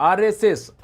RSS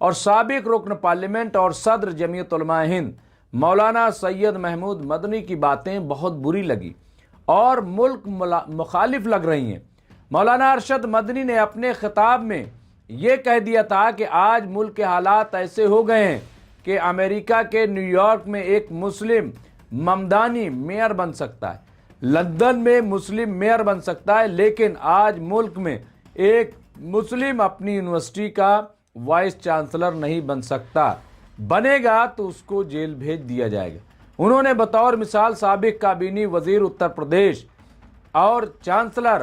اور سابق رکن پارلیمنٹ اور صدر جمعیت علماء ہند مولانا سید محمود مدنی کی باتیں بہت بری لگی اور ملک مخالف لگ رہی ہیں۔ مولانا ارشد مدنی نے اپنے خطاب میں یہ کہہ دیا تھا کہ آج ملک کے حالات ایسے ہو گئے ہیں کہ امریکہ کے نیو یارک میں ایک مسلم ممدانی میئر بن سکتا ہے، لندن میں مسلم میئر بن سکتا ہے، لیکن آج ملک میں ایک مسلم اپنی یونیورسٹی کا وائس چانسلر نہیں بن سکتا، بنے گا تو اس کو جیل بھیج دیا جائے گا۔ انہوں نے بطور مثال سابق کابینی وزیر اتر پردیش اور چانسلر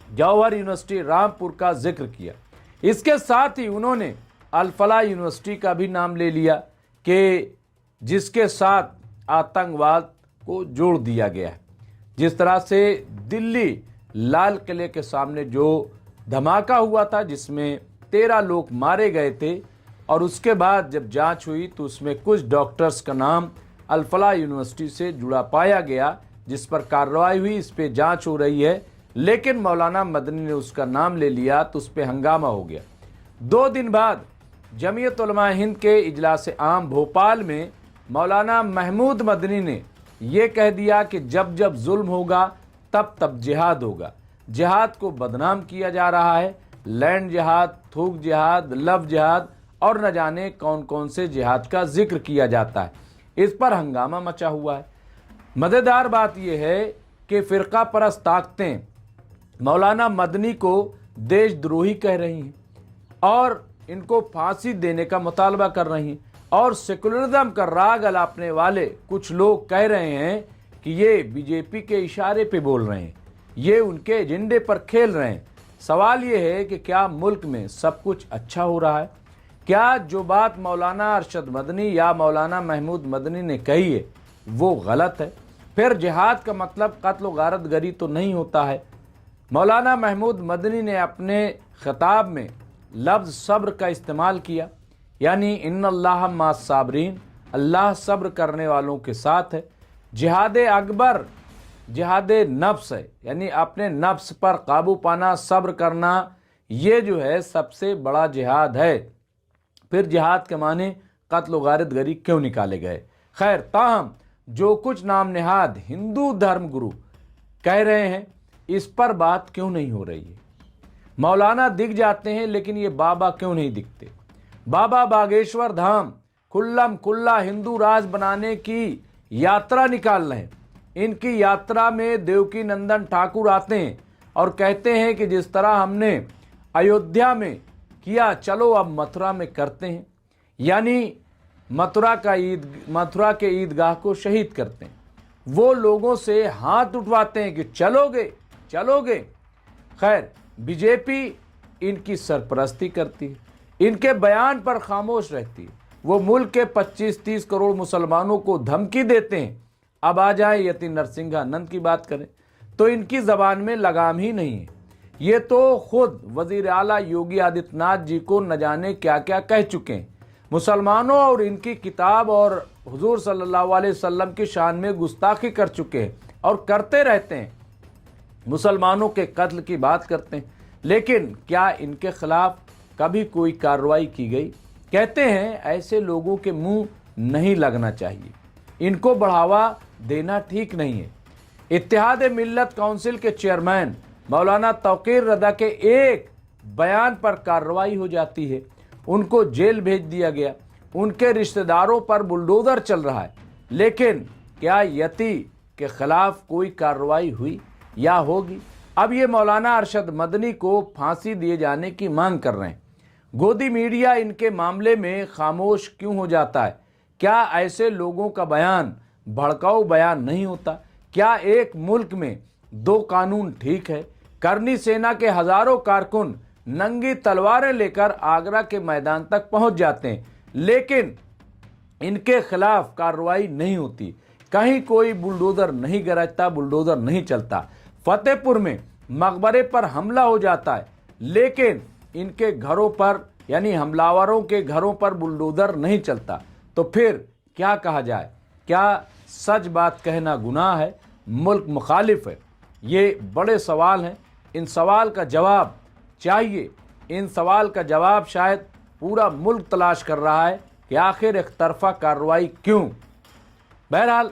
جوہر یونیورسٹی رامپور کا ذکر کیا۔ اس کے ساتھ ہی انہوں نے الفلاح یونیورسٹی کا بھی نام لے لیا کہ جس کے ساتھ آتنکواد کو جوڑ دیا گیا ہے۔ جس طرح سے دلی لال قلعے کے سامنے جو دھماکہ ہوا تھا جس میں 13 لوگ مارے گئے تھے، اور اس کے بعد جب جانچ ہوئی تو اس میں کچھ ڈاکٹرز کا نام الفلاح یونیورسٹی سے جڑا پایا گیا، جس پر کارروائی ہوئی، اس پہ جانچ ہو رہی ہے، لیکن مولانا مدنی نے اس کا نام لے لیا تو اس پہ ہنگامہ ہو گیا۔ 2 دن بعد جمعیت علماء ہند کے اجلاس عام بھوپال میں مولانا محمود مدنی نے یہ کہہ دیا کہ جب جب ظلم ہوگا تب تب جہاد ہوگا۔ جہاد کو بدنام کیا جا رہا ہے، لینڈ جہاد، تھوک جہاد، لو جہاد اور نہ جانے کون کون سے جہاد کا ذکر کیا جاتا ہے۔ اس پر ہنگامہ مچا ہوا ہے۔ مزیدار بات یہ ہے کہ فرقہ پرست طاقتیں مولانا مدنی کو دیش دروہی کہہ رہی ہیں اور ان کو پھانسی دینے کا مطالبہ کر رہی ہیں، اور سیکولرزم کا راگ الاپنے والے کچھ لوگ کہہ رہے ہیں کہ یہ بی جے پی کے اشارے پہ بول رہے ہیں، یہ ان کے ایجنڈے پر کھیل رہے ہیں۔ سوال یہ ہے کہ کیا ملک میں سب کچھ اچھا ہو رہا ہے؟ کیا جو بات مولانا ارشد مدنی یا مولانا محمود مدنی نے کہی ہے وہ غلط ہے؟ پھر جہاد کا مطلب قتل و غارت گری تو نہیں ہوتا ہے۔ مولانا محمود مدنی نے اپنے خطاب میں لفظ صبر کا استعمال کیا، یعنی ان اللہ مع الصابرین، اللہ صبر کرنے والوں کے ساتھ ہے۔ جہاد اکبر جہاد نفس ہے، یعنی اپنے نفس پر قابو پانا، صبر کرنا، یہ جو ہے سب سے بڑا جہاد ہے۔ پھر جہاد کے معنی قتل و غارت گری کیوں نکالے گئے؟ خیر، تاہم جو کچھ نام نہاد ہندو دھرم گرو کہہ رہے ہیں اس پر بات کیوں نہیں ہو رہی ہے؟ مولانا دکھ جاتے ہیں لیکن یہ بابا کیوں نہیں دکھتے؟ بابا باگیشور دھام کھلم کھلا ہندو راج بنانے کی یاترا نکال رہے ہیں۔ ان کی یاترا میں دیوکی نندن ٹھاکر آتے ہیں اور کہتے ہیں کہ جس طرح ہم نے ایودھیا میں کیا، چلو اب متھرا میں کرتے ہیں، یعنی متھرا کے عیدگاہ کو شہید کرتے ہیں۔ وہ لوگوں سے ہاتھ اٹھواتے ہیں کہ چلو گے۔ خیر، بی جے پی ان کی سرپرستی کرتی ہے، ان کے بیان پر خاموش رہتی ہے۔ وہ ملک کے 25-30 کروڑ مسلمانوں کو دھمکی دیتے ہیں، اب آ جائیں یتی نرسنگھا نند کی بات کریں تو ان کی زبان میں لگام ہی نہیں ہے۔ یہ تو خود وزیر اعلیٰ یوگی آدتیہ ناتھ جی کو نہ جانے کیا کیا کہہ چکے ہیں۔ مسلمانوں اور ان کی کتاب اور حضور صلی اللہ علیہ وسلم کی شان میں گستاخی کر چکے ہیں اور کرتے رہتے ہیں، مسلمانوں کے قتل کی بات کرتے ہیں، لیکن کیا ان کے خلاف کبھی کوئی کارروائی کی گئی؟ کہتے ہیں ایسے لوگوں کے منہ نہیں لگنا چاہیے، ان کو بڑھاوا دینا ٹھیک نہیں ہے۔ اتحاد ملت کونسل کے چیئرمین مولانا توقیر رضا کے ایک بیان پر کارروائی ہو جاتی ہے، ان کو جیل بھیج دیا گیا، ان کے رشتہ داروں پر بلڈوزر چل رہا ہے، لیکن کیا یتی کے خلاف کوئی کارروائی ہوئی یا ہوگی؟ اب یہ مولانا ارشد مدنی کو پھانسی دیے جانے کی مانگ کر رہے ہیں۔ گودی میڈیا ان کے معاملے میں خاموش کیوں ہو جاتا ہے؟ کیا ایسے لوگوں کا بیان بھڑکاؤ بیان نہیں ہوتا؟ کیا ایک ملک میں 2 قانون ٹھیک ہے؟ کرنی سینا کے ہزاروں کارکن ننگی تلواریں لے کر آگرہ کے میدان تک پہنچ جاتے ہیں، لیکن ان کے خلاف کارروائی نہیں ہوتی، کہیں کوئی بلڈوزر نہیں گرجتا، بلڈوزر نہیں چلتا۔ فتح پور میں مقبرے پر حملہ ہو جاتا ہے، لیکن ان کے گھروں پر یعنی حملاوروں کے گھروں پر بلڈوزر نہیں چلتا، تو پھر کیا کہا جائے؟ کیا سچ بات کہنا گناہ ہے؟ ملک مخالف ہے؟ یہ بڑے سوال ہیں، ان سوال کا جواب چاہیے، ان سوال کا جواب شاید پورا ملک تلاش کر رہا ہے کہ آخر ایک طرفہ کارروائی کیوں. بہرحال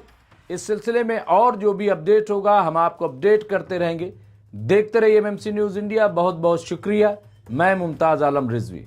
اس سلسلے میں اور جو بھی اپڈیٹ ہوگا ہم آپ کو اپڈیٹ کرتے رہیں گے. دیکھتے رہیے MMC نیوز انڈیا. بہت بہت شکریہ. میں ممتاز عالم رضوی.